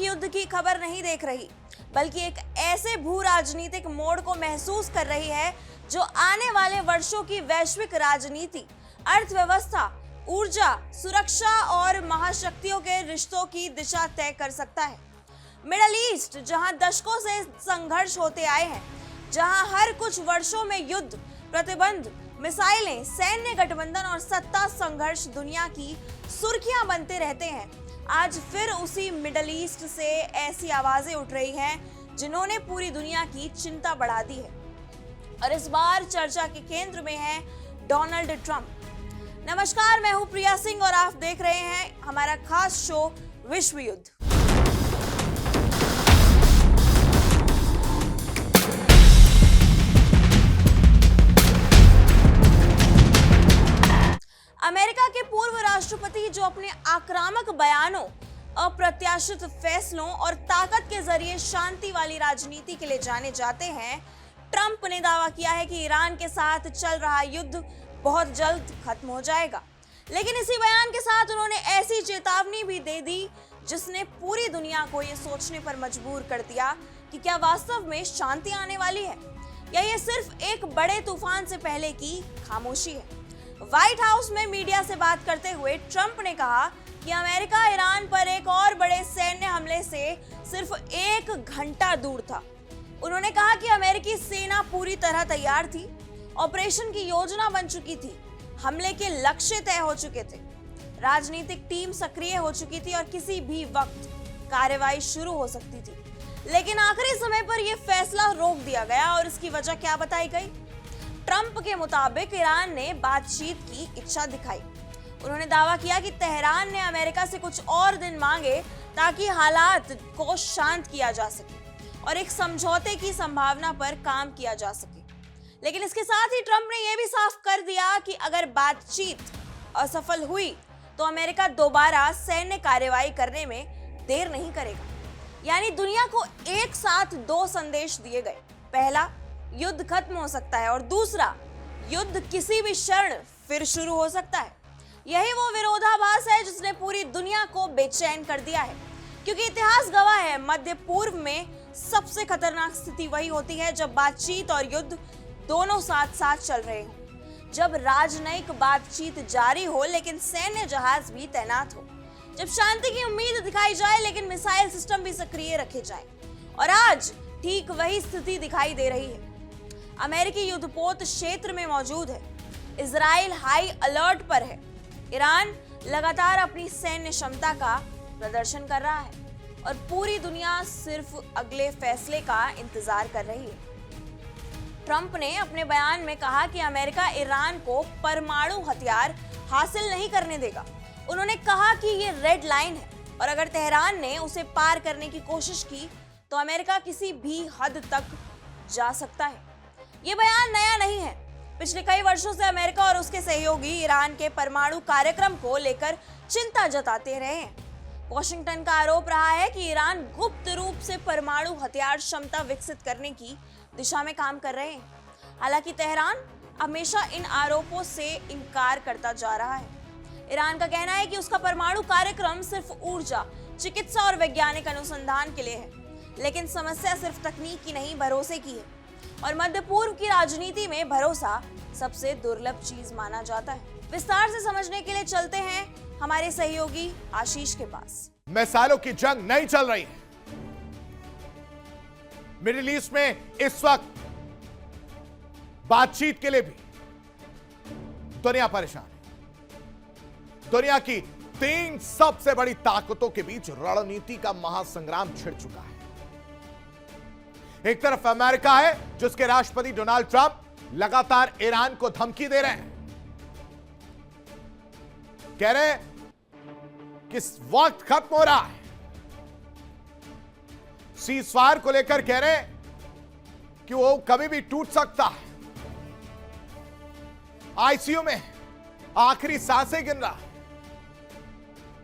युद्ध की खबर नहीं देख रही, बल्कि एक ऐसे भू राजनीतिक मोड़ को महसूस कर रही है जो आने वाले वर्षों की वैश्विक राजनीति, अर्थव्यवस्था, ऊर्जा, सुरक्षा और महाशक्तियों के रिश्तों की दिशा तय कर सकता है। मिडल ईस्ट, जहां दशकों से संघर्ष होते आए हैं, जहां हर कुछ वर्षों में युद्ध, प्रतिबंध, मिसाइलें, सैन्य गठबंधन और सत्ता संघर्ष दुनिया की सुर्खियां बनते रहते हैं, आज फिर उसी मिडल ईस्ट से ऐसी आवाजें उठ रही हैं जिन्होंने पूरी दुनिया की चिंता बढ़ा दी है। और इस बार चर्चा के केंद्र में है डोनाल्ड ट्रंप। नमस्कार, मैं हूं प्रिया सिंह और आप देख रहे हैं हमारा खास शो विश्व युद्ध। अमेरिका के पूर्व राष्ट्रपति जो अपने आक्रामक बयानों, अप्रत्याशित फैसलों और ताकत के जरिए शांति वाली राजनीति के लिए जाने जाते हैं, ट्रंप ने दावा किया है कि ईरान के साथ चल रहा युद्ध बहुत जल्द खत्म हो जाएगा। लेकिन इसी बयान के साथ उन्होंने ऐसी चेतावनी भी दे दी जिसने पूरी दुनिया को यह सोचने पर मजबूर कर दिया कि क्या वास्तव में शांति आने वाली है या ये सिर्फ एक बड़े तूफान से पहले की खामोशी है। व्हाइट हाउस में मीडिया से बात करते हुए ट्रंप ने कहा कि अमेरिका ईरान पर एक और बड़े सैन्य हमले से सिर्फ 1 घंटा दूर था। उन्होंने कहा कि अमेरिकी सेना पूरी तरह तैयार थी, ऑपरेशन की योजना बन चुकी थी, हमले के लक्ष्य तय हो चुके थे, राजनीतिक टीम सक्रिय हो चुकी थी और किसी भी वक्त कार्रवाई शुरू हो सकती थी। लेकिन आखिरी समय पर यह फैसला रोक दिया गया और इसकी वजह क्या बताई गई? ट्रंप के मुताबिक ईरान ने बातचीत की इच्छा दिखाई। उन्होंने दावा किया कि तेहरान ने अमेरिका से कुछ और दिन मांगे ताकि हालात को शांत किया जा सके और एक समझौते की संभावना पर काम किया जा सके। लेकिन इसके साथ ही ट्रंप ने यह भी साफ कर दिया कि अगर बातचीत असफल हुई तो अमेरिका दोबारा सैन्य कार्रवाई करने में देर नहीं करेगा। यानी दुनिया को एक साथ 2 संदेश दिए गए। पहला, युद्ध खत्म हो सकता है और दूसरा, युद्ध किसी भी क्षण फिर शुरू हो सकता है। यही वो विरोधाभास है जिसने पूरी दुनिया को बेचैन कर दिया है, क्योंकि इतिहास गवाह है मध्य पूर्व में सबसे खतरनाक स्थिति वही होती है जब बातचीत और युद्ध दोनों साथ साथ चल रहे हों, जब राजनयिक बातचीत जारी हो लेकिन सैन्य जहाज भी तैनात हो, जब शांति की उम्मीद दिखाई जाए लेकिन मिसाइल सिस्टम भी सक्रिय रखे जाए। और आज ठीक वही स्थिति दिखाई दे रही है। अमेरिकी युद्धपोत क्षेत्र में मौजूद है, इजराइल हाई अलर्ट पर है, ईरान लगातार अपनी सैन्य क्षमता का प्रदर्शन कर रहा है और पूरी दुनिया सिर्फ अगले फैसले का इंतजार कर रही है। ट्रंप ने अपने बयान में कहा कि अमेरिका ईरान को परमाणु हथियार हासिल नहीं करने देगा। उन्होंने कहा कि ये रेड लाइन है और अगर तेहरान ने उसे पार करने की कोशिश की तो अमेरिका किसी भी हद तक जा सकता है। ये बयान नया नहीं है। पिछले कई वर्षों से अमेरिका और उसके सहयोगी ईरान के परमाणु कार्यक्रम को लेकर चिंता जताते रहे हैं। वॉशिंगटन का आरोप रहा है कि ईरान गुप्त रूप से परमाणु हथियार क्षमता विकसित करने की दिशा में काम कर रहे हैं। हालांकि तेहरान हमेशा इन आरोपों से इनकार करता जा रहा है। ईरान का कहना है कि उसका परमाणु कार्यक्रम सिर्फ ऊर्जा, चिकित्सा और वैज्ञानिक अनुसंधान के लिए है, लेकिन समस्या सिर्फ तकनीक की नहीं, भरोसे की है। और मध्य पूर्व की राजनीति में भरोसा सबसे दुर्लभ चीज माना जाता है। विस्तार से समझने के लिए चलते हैं हमारे सहयोगी आशीष के पास। मिसाइलों की जंग नहीं चल रही है। मिडिल ईस्ट में इस वक्त बातचीत के लिए भी दुनिया परेशान है। दुनिया की 3 सबसे बड़ी ताकतों के बीच रणनीति का महासंग्राम छिड़ चुका है। एक तरफ अमेरिका है जिसके राष्ट्रपति डोनाल्ड ट्रंप लगातार ईरान को धमकी दे रहे हैं, कह रहे हैं कि वक्त खत्म हो रहा है। सीजफायर को लेकर कह रहे हैं कि वो कभी भी टूट सकता है। आईसीयू में आखिरी सांसें गिन रहा है।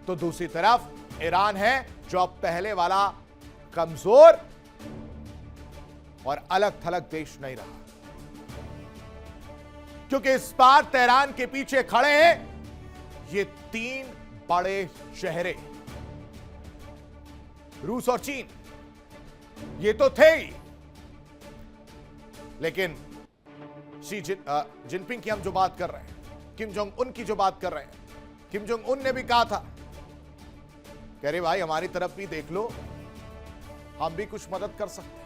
तो दूसरी तरफ ईरान है जो अब पहले वाला कमजोर और अलग थलग देश नहीं रहा, क्योंकि इस बार तेहरान के पीछे खड़े हैं ये 3 बड़े चेहरे। रूस और चीन, ये तो थे ही, लेकिन जिनपिंग की हम जो बात कर रहे हैं, किम जोंग उन की जो बात कर रहे हैं, किम जोंग उन ने भी कहा था, कह रहे भाई हमारी तरफ भी देख लो, हम भी कुछ मदद कर सकते हैं।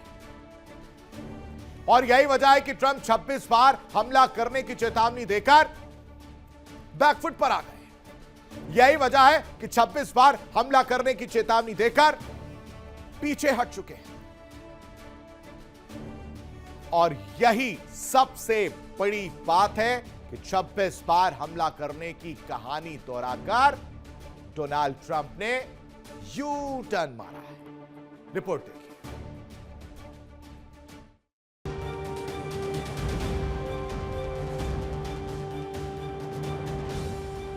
और यही वजह है कि ट्रंप 26 बार हमला करने की चेतावनी देकर बैकफुट पर आ गए। यही वजह है कि 26 बार हमला करने की चेतावनी देकर पीछे हट चुके हैं। और यही सबसे बड़ी बात है कि 26 बार हमला करने की कहानी दोहराकर डोनाल्ड ट्रंप ने यू टर्न मारा है। रिपोर्ट देखिए।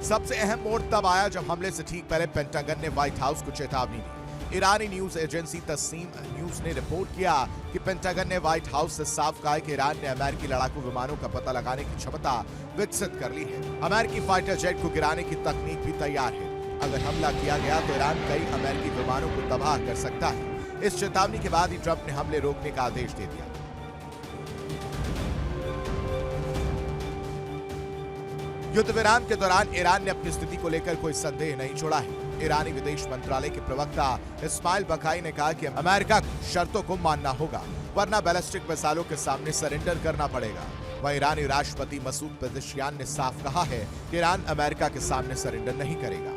सबसे अहम मोड़ तब आया जब हमले से ठीक पहले पेंटागन ने व्हाइट हाउस को चेतावनी दी। ईरानी न्यूज एजेंसी तस्नीम न्यूज ने रिपोर्ट किया कि पेंटागन ने व्हाइट हाउस से साफ कहा कि ईरान ने अमेरिकी लड़ाकू विमानों का पता लगाने की क्षमता विकसित कर ली है। अमेरिकी फाइटर जेट को गिराने की तकनीक भी तैयार है। अगर हमला किया गया तो ईरान कई अमेरिकी विमानों को तबाह कर सकता है। इस चेतावनी के बाद ही ट्रंप ने हमले रोकने का आदेश दे दिया। युद्ध विराम के दौरान ईरान ने अपनी स्थिति को लेकर कोई संदेह नहीं छोड़ा है। ईरानी विदेश मंत्रालय के प्रवक्ता इस्माइल बकाई ने कहा कि अमेरिका को शर्तों को मानना होगा, वरना बैलिस्टिक मिसाइलों के सामने सरेंडर करना पड़ेगा। वह ईरानी राष्ट्रपति मसूद पेजेश्कियान ने साफ कहा है कि ईरान अमेरिका के सामने सरेंडर नहीं करेगा।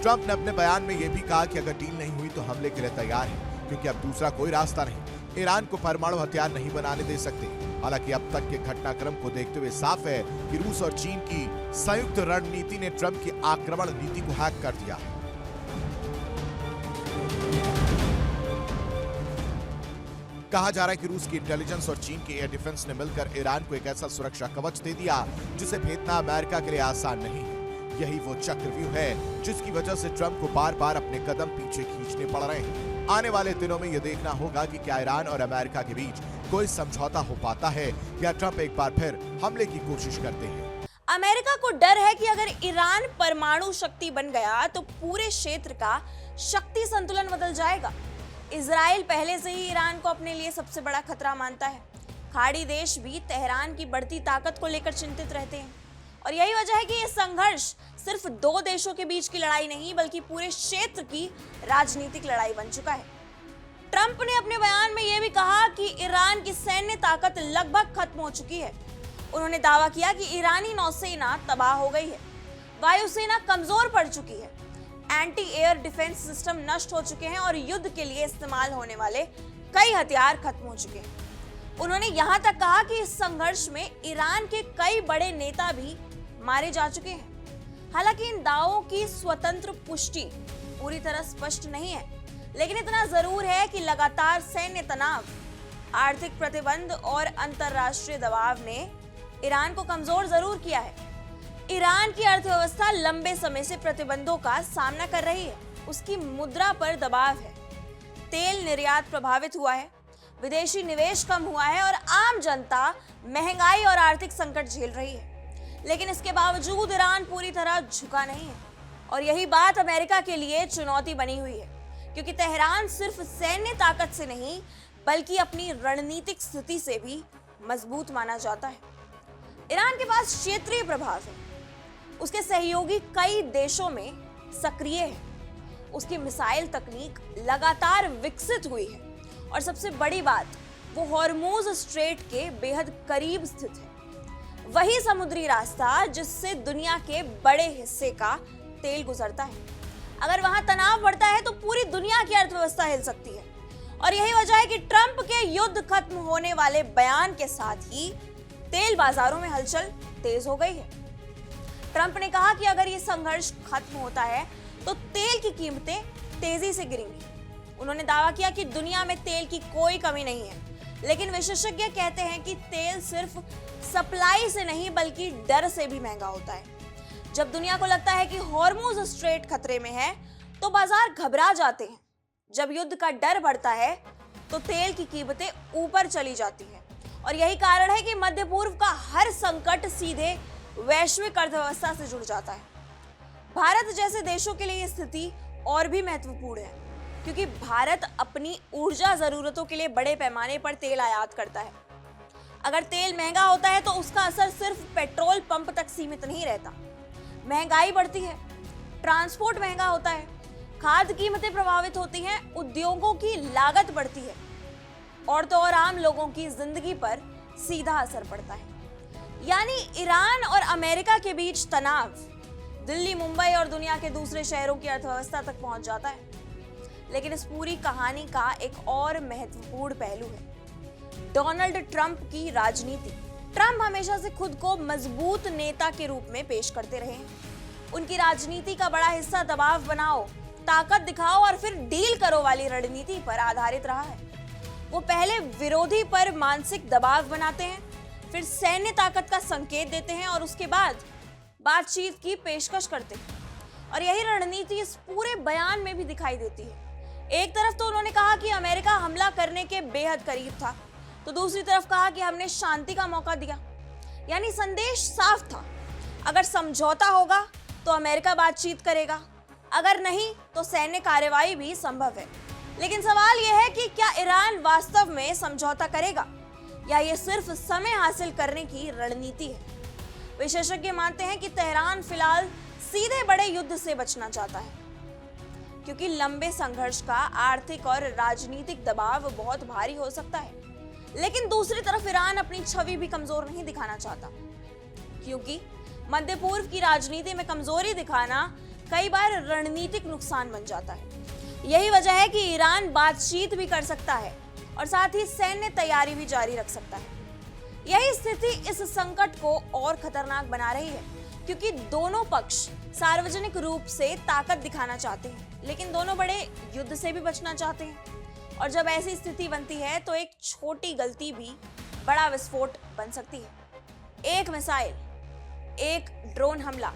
ट्रंप ने अपने बयान में यह भी कहा कि अगर डील नहीं हुई तो हमले के लिए तैयार है, क्योंकि अब दूसरा कोई रास्ता नहीं। ईरान को परमाणु हथियार नहीं बनाने दे सकते। हालांकि अब तक के घटनाक्रम को देखते हुए साफ है कि रूस और चीन की संयुक्त रणनीति ने ट्रंप की आक्रमण नीति को हैक कर दिया है। कहा जा रहा है कि रूस की इंटेलिजेंस और चीन के एयर डिफेंस ने मिलकर ईरान को एक ऐसा सुरक्षा कवच दे दिया जिसे भेदना अमेरिका के लिए आसान नहीं है। यही वो चक्रव्यूह है जिसकी वजह से ट्रंप को बार बार अपने कदम पीछे खींचने पड़ रहे हैं। आने वाले दिनों में यह देखना होगा कि क्या ईरान और अमेरिका के बीच कोई समझौता हो पाता है या ट्रंप एक बार फिर हमले की कोशिश करते हैं। अमेरिका को डर है कि अगर ईरान परमाणु शक्ति बन गया तो पूरे क्षेत्र का शक्ति संतुलन बदल जाएगा। इजराइल पहले से ही ईरान को अपने लिए सबसे बड़ा खतरा मानता है। खाड़ी देश भी तेहरान की बढ़ती ताकत को लेकर चिंतित रहते हैं। और यही वजह है कि यह संघर्ष सिर्फ दो देशों के बीच की लड़ाई नहीं बल्कि पूरे क्षेत्र की राजनीतिक लड़ाई बन चुका है। ट्रंप ने अपने बयान में यह भी कहा कि ईरान की सैन्य ताकत लगभग खत्म हो चुकी है। उन्होंने दावा किया कि ईरानी नौसेना तबाह हो गई है, वायुसेना कमजोर पड़ चुकी है, एंटी एयर डिफेंस सिस्टम नष्ट हो चुके हैं और युद्ध के लिए इस्तेमाल होने वाले कई हथियार खत्म हो चुके हैं। उन्होंने यहां तक कहा कि इस संघर्ष में ईरान के कई बड़े नेता भी मारे जा चुके हैं। हालांकि इन दावों की स्वतंत्र पुष्टि पूरी तरह स्पष्ट नहीं है, लेकिन इतना जरूर है कि लगातार सैन्य तनाव, आर्थिक प्रतिबंध और अंतरराष्ट्रीय दबाव ने ईरान को कमजोर जरूर किया है। ईरान की अर्थव्यवस्था लंबे समय से प्रतिबंधों का सामना कर रही है। उसकी मुद्रा पर दबाव है, तेल निर्यात प्रभावित हुआ है, विदेशी निवेश कम हुआ है और आम जनता महंगाई और आर्थिक संकट झेल रही है। लेकिन इसके बावजूद ईरान पूरी तरह झुका नहीं है और यही बात अमेरिका के लिए चुनौती बनी हुई है, क्योंकि तेहरान सिर्फ सैन्य ताकत से नहीं बल्कि अपनी रणनीतिक स्थिति से भी मजबूत माना जाता है। ईरान के पास क्षेत्रीय प्रभाव है, उसके सहयोगी कई देशों में सक्रिय है, उसकी मिसाइल तकनीक लगातार विकसित हुई है और सबसे बड़ी बात, वो हॉर्मूज स्ट्रेट के बेहद करीब स्थित है, वही समुद्री रास्ता जिससे दुनिया के बड़े हिस्से का तेल गुजरता है। अगर वहां तनाव बढ़ता है तो पूरी दुनिया की अर्थव्यवस्था हिल सकती है और यही वजह है कि ट्रंप के युद्ध खत्म होने वाले बयान के साथ ही तेल बाजारों में हलचल तेज हो गई है। ट्रंप ने कहा कि अगर ये संघर्ष खत्म होता है तो तेल की कीमतें तेजी से गिरेंगी। उन्होंने दावा किया कि दुनिया में तेल की कोई कमी नहीं है, लेकिन विशेषज्ञ कहते हैं कि तेल सिर्फ सप्लाई से नहीं बल्कि डर से भी महंगा होता है। जब दुनिया को लगता है कि हॉर्मूज स्ट्रेट खतरे में है तो बाजार घबरा जाते हैं। जब युद्ध का डर बढ़ता है तो तेल की कीमतें ऊपर चली जाती हैं और यही कारण है कि मध्य पूर्व का हर संकट सीधे वैश्विक अर्थव्यवस्था से जुड़ जाता है। भारत जैसे देशों के लिए ये स्थिति और भी महत्वपूर्ण है, क्योंकि भारत अपनी ऊर्जा जरूरतों के लिए बड़े पैमाने पर तेल आयात करता है। अगर तेल महंगा होता है तो उसका असर सिर्फ पेट्रोल पंप तक सीमित नहीं रहता। महंगाई बढ़ती है, ट्रांसपोर्ट महंगा होता है, खाद्य कीमतें प्रभावित होती हैं, उद्योगों की लागत बढ़ती है और तो और आम लोगों की जिंदगी पर सीधा असर पड़ता है। यानी ईरान और अमेरिका के बीच तनाव दिल्ली, मुंबई और दुनिया के दूसरे शहरों की अर्थव्यवस्था तक पहुंच जाता है। लेकिन इस पूरी कहानी का एक और महत्वपूर्ण पहलू है, डोनाल्ड ट्रंप की राजनीति। ट्रंप हमेशा से खुद को मजबूत नेता के रूप में पेश करते रहे हैं। उनकी राजनीति का बड़ा हिस्सा दबाव बनाओ, ताकत दिखाओ और फिर डील करो वाली रणनीति पर आधारित रहा है। वो पहले विरोधी पर मानसिक दबाव बनाते हैं, फिर सैन्य ताकत का संकेत देते हैं और उसके बाद बातचीत की पेशकश करते हैं। और यही रणनीति इस पूरे बयान में भी दिखाई देती है। एक तरफ तो उन्होंने कहा कि अमेरिका हमला करने के बेहद करीब था, तो दूसरी तरफ कहा कि हमने शांति का मौका दिया। यानी संदेश साफ था, अगर समझौता होगा तो अमेरिका बातचीत करेगा, अगर नहीं तो सैन्य कार्रवाई भी संभव है। लेकिन सवाल यह है कि क्या ईरान वास्तव में समझौता करेगा या ये सिर्फ समय हासिल करने की रणनीति है। विशेषज्ञ मानते हैं कि तेहरान फिलहाल सीधे बड़े युद्ध से बचना चाहता है, क्योंकि लंबे संघर्ष का आर्थिक और राजनीतिक दबाव बहुत भारी हो सकता है। लेकिन दूसरी तरफ ईरान अपनी छवि भी कमजोर नहीं दिखाना चाहता, क्योंकि मध्य पूर्व की राजनीति में कमजोरी दिखाना कई बार रणनीतिक नुकसान बन जाता है। यही वजह है कि ईरान बातचीत भी कर सकता है और साथ ही सैन्य तैयारी भी जारी रख सकता है। यही स्थिति इस संकट को और खतरनाक बना रही है, क्योंकि दोनों पक्ष सार्वजनिक रूप से ताकत दिखाना चाहते हैं, लेकिन दोनों बड़े युद्ध से भी बचना चाहते हैं। और जब ऐसी स्थिति बनती है तो एक छोटी गलती भी बड़ा विस्फोट बन सकती है। एक मिसाइल, एक ड्रोन हमला,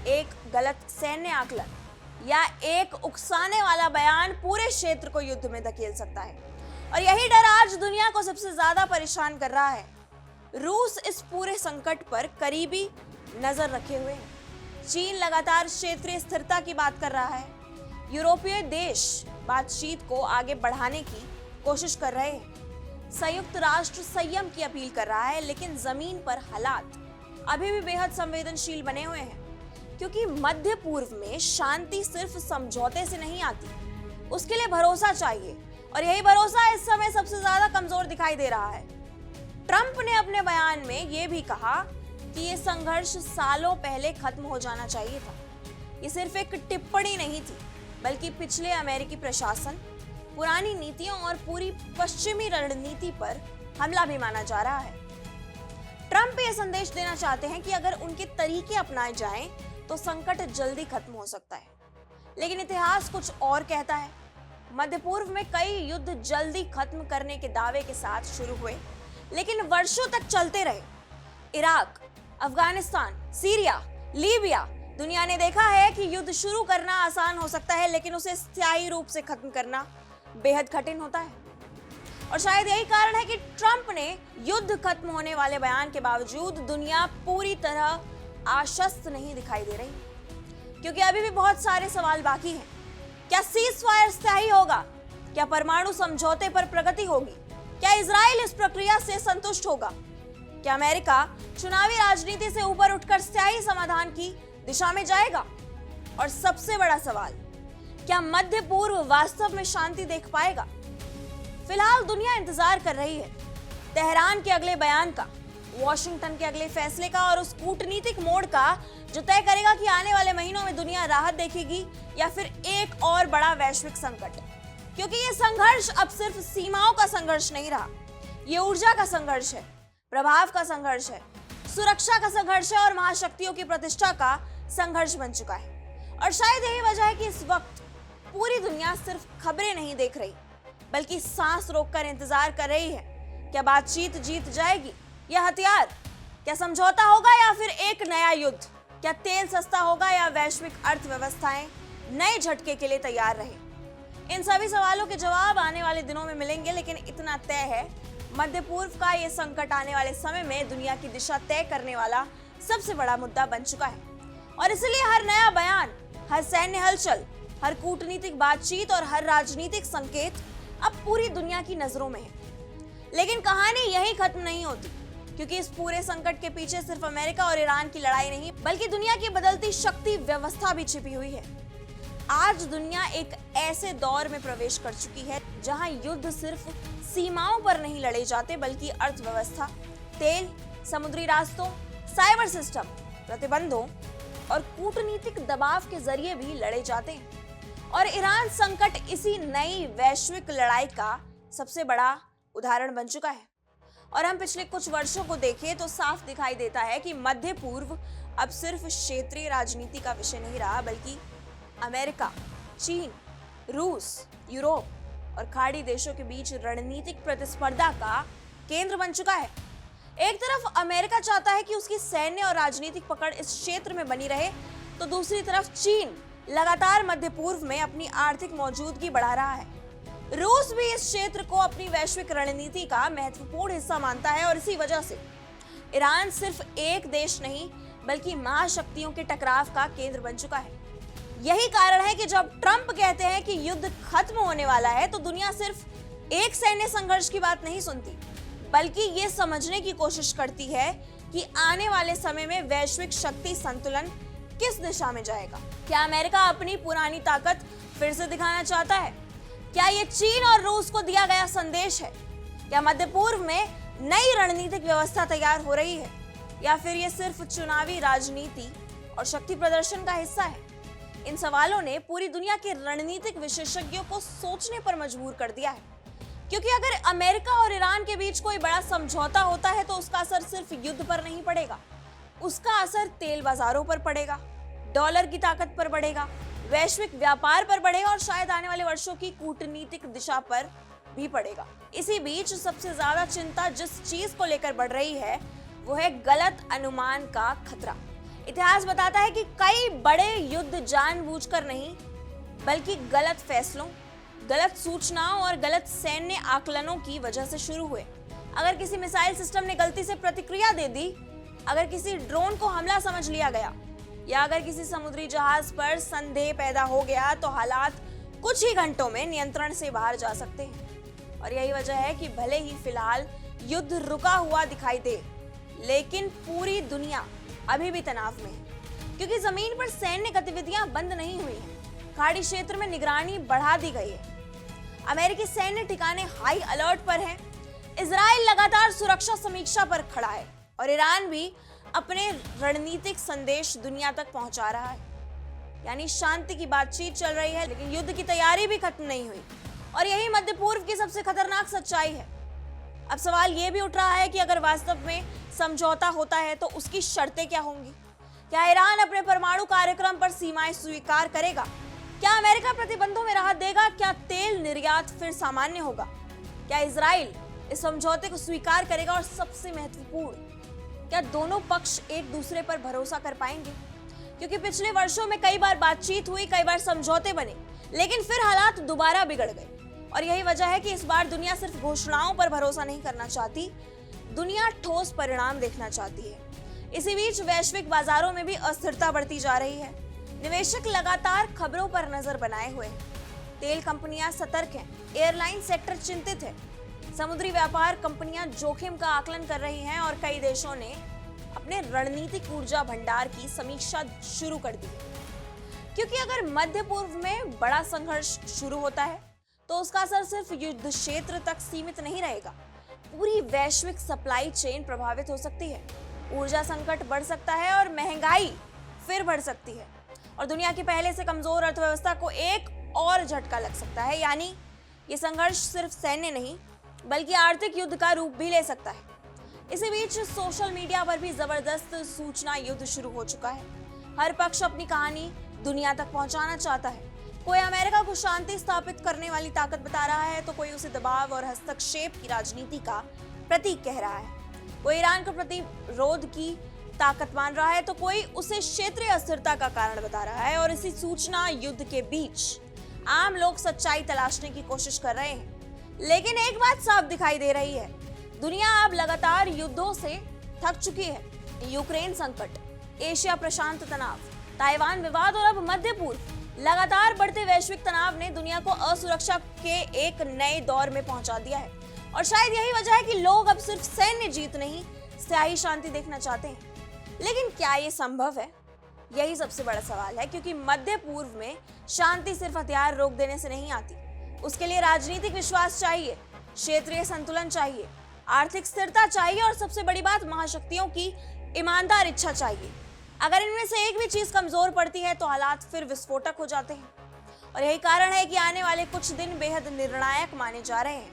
एक गलत सैन्य आकलन या एक उकसाने वाला बयान पूरे क्षेत्र को युद्ध में धकेल सकता है। और यही डर आज दुनिया को सबसे ज्यादा परेशान कर रहा है। रूस इस पूरे संकट पर करीबी नजर रखे हुए है। चीन लगातार क्षेत्रीय स्थिरता की बात कर रहा है। यूरोपीय देश बातचीत को आगे बढ़ाने की कोशिश कर रहे हैं। संयुक्त राष्ट्र संयम की अपील कर रहा है, लेकिन जमीन पर हालात अभी भी बेहद संवेदनशील बने हुए हैं, क्योंकि मध्य पूर्व में शांति सिर्फ समझौते से नहीं आती, उसके लिए भरोसा चाहिए। और यही भरोसा इस समय सबसे ज्यादा कमजोर दिखाई दे रहा है। ट्रंप ने अपने बयान में यह भी कहा कि यह संघर्ष सालों पहले खत्म हो जाना चाहिए था। ये सिर्फ एक टिप्पणी नहीं थी, बल्कि पिछले अमेरिकी प्रशासन, पुरानी नीतियों और पूरी पश्चिमी रणनीति पर हमला भी माना जा रहा है। ट्रंप ये संदेश देना चाहते हैं कि अगर उनके तरीके अपनाए जाएं तो संकट जल्दी खत्म हो सकता है। लेकिन इतिहास कुछ और कहता है। मध्य पूर्व में कई युद्ध जल्दी खत्म करने के दावे के साथ शुरू हुए, लेकिन वर्षों तक चलते रहे। इराक, अफगानिस्तान, सीरिया, लीबिया, दुनिया ने देखा है कि युद्ध शुरू करना आसान हो सकता है, लेकिन उसे स्थायी रूप से खत्म करना बेहद कठिन होता है। और शायद यही कारण है कि ट्रंप ने युद्ध खत्म होने वाले बयान के बावजूद दुनिया पूरी तरह आश्वस्त नहीं दिखाई दे रही, क्योंकि अभी भी बहुत सारे सवाल बाकी हैं। क्या सीज फायर स्थायी होगा? क्या परमाणु समझौते पर प्रगति होगी? क्या इजराइल इस प्रक्रिया से संतुष्ट होगा? क्या अमेरिका चुनावी राजनीति से ऊपर उठकर स्थायी समाधान की दिशा में जाएगा? और सबसे बड़ा सवाल, क्या मध्य पूर्व वास्तव में शांति देख पाएगा? फिलहाल दुनिया इंतजार कर रही है तेहरान के अगले बयान का, वॉशिंगटन के अगले फैसले का और उस कूटनीतिक मोड़ का जो तय करेगा कि आने वाले महीनों में दुनिया राहत देखेगी या फिर एक और बड़ा वैश्विक संकट। क्योंकि ये संघर्ष अब सिर्फ सीमाओं का संघर्ष नहीं रहा, ये ऊर्जा का संघर्ष है, प्रभाव का संघर्ष है, सुरक्षा का संघर्ष है और महाशक्तियों की प्रतिष्ठा का संघर्ष बन चुका है। और शायद यही वजह है कि इस वक्त पूरी दुनिया सिर्फ खबरें नहीं देख रही, बल्कि सांस रोककर इंतजार कर रही है। क्या बातचीत जीत जाएगी या हथियार? क्या समझौता होगा या फिर एक नया युद्ध? क्या तेल सस्ता होगा या वैश्विक अर्थव्यवस्थाएं नए झटके के लिए तैयार रहे? इन सभी सवालों के जवाब आने वाले दिनों में मिलेंगे, लेकिन इतना तय है, मध्य पूर्व का ये संकट आने वाले समय में दुनिया की दिशा तय करने वाला सबसे बड़ा मुद्दा बन चुका है। और इसलिए हर नया बयान, हर सैन्य हलचल, हर कूटनीतिक बातचीत और हर राजनीतिक संकेत अब पूरी दुनिया की नजरों में है। लेकिन कहानी यही खत्म नहीं होती, क्योंकि इस पूरे संकट के पीछे सिर्फ अमेरिका और ईरान की लड़ाई नहीं, बल्कि दुनिया की बदलती शक्ति व्यवस्था भी छिपी हुई है। आज दुनिया एक ऐसे दौर में प्रवेश कर चुकी है जहां युद्ध सिर्फ सीमाओं पर नहीं लड़े जाते, बल्कि अर्थव्यवस्था, तेल, समुद्री रास्तों, साइबर सिस्टम, प्रतिबंधों और कूटनीतिक दबाव के जरिए भी लड़े जाते हैं। और ईरान संकट इसी नई वैश्विक लड़ाई का सबसे बड़ा उदाहरण बन चुका है। और हम पिछले कुछ वर्षों को देखें तो साफ दिखाई देता है कि मध्य पूर्व अब सिर्फ क्षेत्रीय राजनीति का विषय नहीं रहा, बल्कि अमेरिका, चीन, रूस, यूरोप और खाड़ी देशों के बीच रणनीतिक प्रतिस्पर्धा का केंद्र बन चुका है। एक तरफ अमेरिका चाहता है कि उसकी सैन्य और राजनीतिक पकड़ इस क्षेत्र में बनी रहे, तो दूसरी तरफ चीन लगातार मध्य पूर्व में अपनी आर्थिक मौजूदगी बढ़ा रहा है। रूस भी इस क्षेत्र को अपनी वैश्विक रणनीति का महत्वपूर्ण हिस्सा मानता है और इसी वजह से ईरान सिर्फ एक देश नहीं, बल्कि महाशक्तियों के टकराव का केंद्र बन चुका है। यही कारण है कि जब ट्रंप कहते हैं कि युद्ध खत्म होने वाला है, तो दुनिया सिर्फ एक सैन्य संघर्ष की बात नहीं सुनती, बल्कि ये समझने की कोशिश करती है कि आने वाले समय में वैश्विक शक्ति संतुलन किस दिशा में जाएगा। क्या अमेरिका अपनी पुरानी ताकत फिर से दिखाना चाहता है? क्या ये चीन और रूस को दिया गया संदेश है? क्या मध्य पूर्व में नई रणनीतिक व्यवस्था तैयार हो रही है, या फिर ये सिर्फ चुनावी राजनीति और शक्ति प्रदर्शन का हिस्सा है? इन सवालों ने पूरी दुनिया के रणनीतिक विशेषज्ञों को सोचने पर मजबूर कर दिया है, क्योंकि अगर अमेरिका और ईरान के बीच कोई बड़ा समझौता होता है तो उसका असर सिर्फ युद्ध पर नहीं पड़ेगा, उसका असर तेल बाजारों पर पड़ेगा, डॉलर की ताकत पर बढ़ेगा, वैश्विक व्यापार पर बढ़ेगा और शायद आने वाले वर्षों की कूटनीतिक दिशा पर भी पड़ेगा। इसी बीच सबसे ज्यादा चिंता जिस चीज को लेकर बढ़ रही है वो है गलत अनुमान का खतरा। इतिहास बताता है कि कई बड़े युद्ध जानबूझकर नहीं, बल्कि गलत फैसलों, गलत सूचनाओं और गलत सैन्य आकलनों की वजह से शुरू हुए। अगर किसी मिसाइल सिस्टम ने गलती से प्रतिक्रिया दे दी, अगर किसी ड्रोन को हमला समझ लिया गया, या अगर किसी समुद्री जहाज पर संदेह पैदा हो गया, तो हालात कुछ ही घंटों में नियंत्रण से बाहर जा सकते हैं। और यही वजह है कि भले ही फिलहाल युद्ध रुका हुआ दिखाई दे, लेकिन पूरी दुनिया अभी भी तनाव में है, क्योंकि जमीन पर सैन्य गतिविधियां बंद नहीं हुई हैं। खाड़ी क्षेत्र में निगरानी बढ़ा दी गई है। अमेरिकी सैन्य ठिकाने हाई अलर्ट पर हैं। इजराइल लगातार सुरक्षा समीक्षा पर खड़ा है और ईरान भी अपने रणनीतिक संदेश दुनिया तक पहुंचा रहा है। यानी शांति की बातचीत चल रही है, लेकिन युद्ध की तैयारी भी खत्म नहीं हुई। और यही मध्य पूर्व की सबसे खतरनाक सच्चाई है। अब सवाल यह भी उठ रहा है कि अगर वास्तव में समझौता होता है तो उसकी शर्तें क्या होंगी? क्या ईरान अपने परमाणु कार्यक्रम पर सीमाएं स्वीकार करेगा? क्या अमेरिका प्रतिबंधों में राहत देगा? क्या तेल निर्यात फिर सामान्य होगा? क्या इजराइल इस समझौते को स्वीकार करेगा? और सबसे महत्वपूर्ण, क्या दोनों पक्ष एक दूसरे पर भरोसा कर पाएंगे? क्योंकि पिछले वर्षों में कई बार बातचीत हुई, कई बार समझौते बने, लेकिन फिर हालात दोबारा बिगड़ गए। और यही वजह है कि इस बार दुनिया सिर्फ घोषणाओं पर भरोसा नहीं करना चाहती, दुनिया ठोस परिणाम देखना चाहती है। इसी बीच वैश्विक बाजारों में भी अस्थिरता बढ़ती जा रही है। निवेशक लगातार खबरों पर नजर बनाए हुए हैं। तेल कंपनियां सतर्क हैं, एयरलाइन सेक्टर चिंतित है, समुद्री व्यापार कंपनियां जोखिम का आकलन कर रही हैं और कई देशों ने अपने रणनीतिक ऊर्जा भंडार की समीक्षा शुरू कर दी है। क्योंकि अगर मध्य पूर्व में बड़ा संघर्ष शुरू होता है तो उसका असर सिर्फ युद्ध क्षेत्र तक सीमित नहीं रहेगा, पूरी वैश्विक सप्लाई चेन प्रभावित हो सकती है, ऊर्जा संकट बढ़ सकता है और महंगाई फिर बढ़ सकती है और दुनिया की पहले से कमजोर अर्थव्यवस्था को एक और झटका लग सकता है। यानी ये संघर्ष सिर्फ सैन्य नहीं, बल्कि आर्थिक युद्ध का रूप भी ले सकता है। इसी बीच सोशल मीडिया पर भी जबरदस्त सूचना युद्ध शुरू हो चुका है। हर पक्ष अपनी कहानी दुनिया तक पहुंचाना चाहता है। कोई अमेरिका को शांति स्थापित करने वाली ताकत बता रहा है, तो कोई उसे दबाव और हस्तक्षेप की राजनीति का प्रतीक कह रहा है। कोई ईरान को प्रतिरोध की ताकत मान रहा है, तो कोई उसे क्षेत्रीय अस्थिरता का कारण बता रहा है। और इसी सूचना युद्ध के बीच आम लोग सच्चाई तलाशने की कोशिश कर रहे हैं। लेकिन एक बात साफ दिखाई दे रही है, दुनिया अब लगातार युद्धों से थक चुकी है। यूक्रेन संकट, एशिया प्रशांत तनाव, ताइवान विवाद और अब मध्य पूर्व, लगातार बढ़ते वैश्विक तनाव ने दुनिया को असुरक्षा के एक नए दौर में पहुंचा दिया है। और शायद यही वजह है कि लोग अब सिर्फ सैन्य जीत नहीं, स्थायी शांति देखना चाहते हैं। लेकिन क्या ये संभव है? यही सबसे बड़ा सवाल है, क्योंकि मध्य पूर्व में शांति सिर्फ हथियार रोक देने से नहीं आती। उसके लिए राजनीतिक विश्वास चाहिए, क्षेत्रीय संतुलन चाहिए, आर्थिक स्थिरता चाहिए और सबसे बड़ी बात, महाशक्तियों की ईमानदार इच्छा चाहिए। अगर इनमें से एक भी चीज कमजोर पड़ती है तो हालात फिर विस्फोटक हो जाते हैं। और यही कारण है कि आने वाले कुछ दिन बेहद निर्णायक माने जा रहे हैं।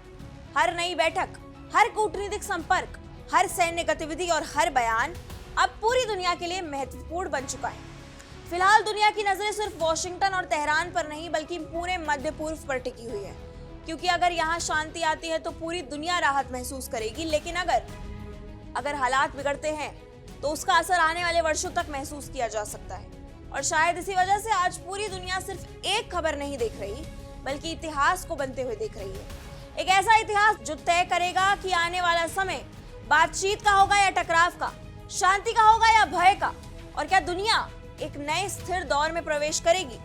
हर नई बैठक, हर कूटनीतिक संपर्क, हर सैन्य गतिविधि और हर बयान अब पूरी दुनिया के लिए महत्वपूर्ण बन चुका है। फिलहाल दुनिया की नजरें सिर्फ वॉशिंगटन और तेहरान पर नहीं, बल्कि पूरे मध्य पूर्व पर टिकी हुई है, क्योंकि अगर यहाँ शांति आती है तो पूरी दुनिया राहत महसूस करेगी। लेकिन अगर हालात बिगड़ते हैं तो उसका असर आने वाले वर्षों तक महसूस किया जा सकता है। और शायद इसी वजह से आज पूरी दुनिया सिर्फ एक खबर नहीं देख रही, बल्कि इतिहास को बनते हुए देख रही है। एक ऐसा इतिहास जो तय करेगा कि आने वाला समय बातचीत का होगा या टकराव का, शांति का होगा या भय का, और क्या दुनिया एक नए स्थिर दौर में प्रवेश करेगी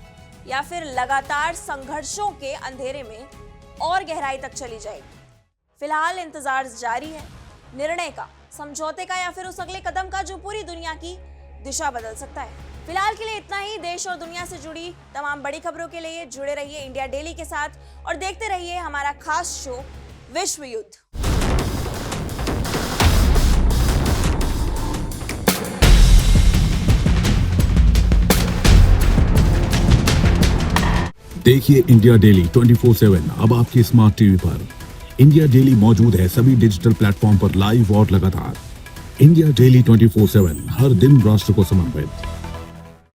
या फिर लगातार संघर्षों के अंधेरे में और गहराई तक चली जाएगी। फिलहाल इंतजार जारी है, निर्णय का, समझौते का या फिर उस अगले कदम का जो पूरी दुनिया की दिशा बदल सकता है। फिलहाल के लिए इतना ही। देश और दुनिया से जुड़ी तमाम बड़ी खबरों के लिए जुड़े रहिए इंडिया डेली के साथ और देखते रहिए हमारा खास शो विश्व युद्ध। देखिए इंडिया डेली 24/7 अब आपकी स्मार्ट टीवी पर। इंडिया डेली मौजूद है सभी डिजिटल प्लेटफॉर्म पर लाइव और लगातार। इंडिया डेली 24/7 हर दिन राष्ट्र को समर्पित।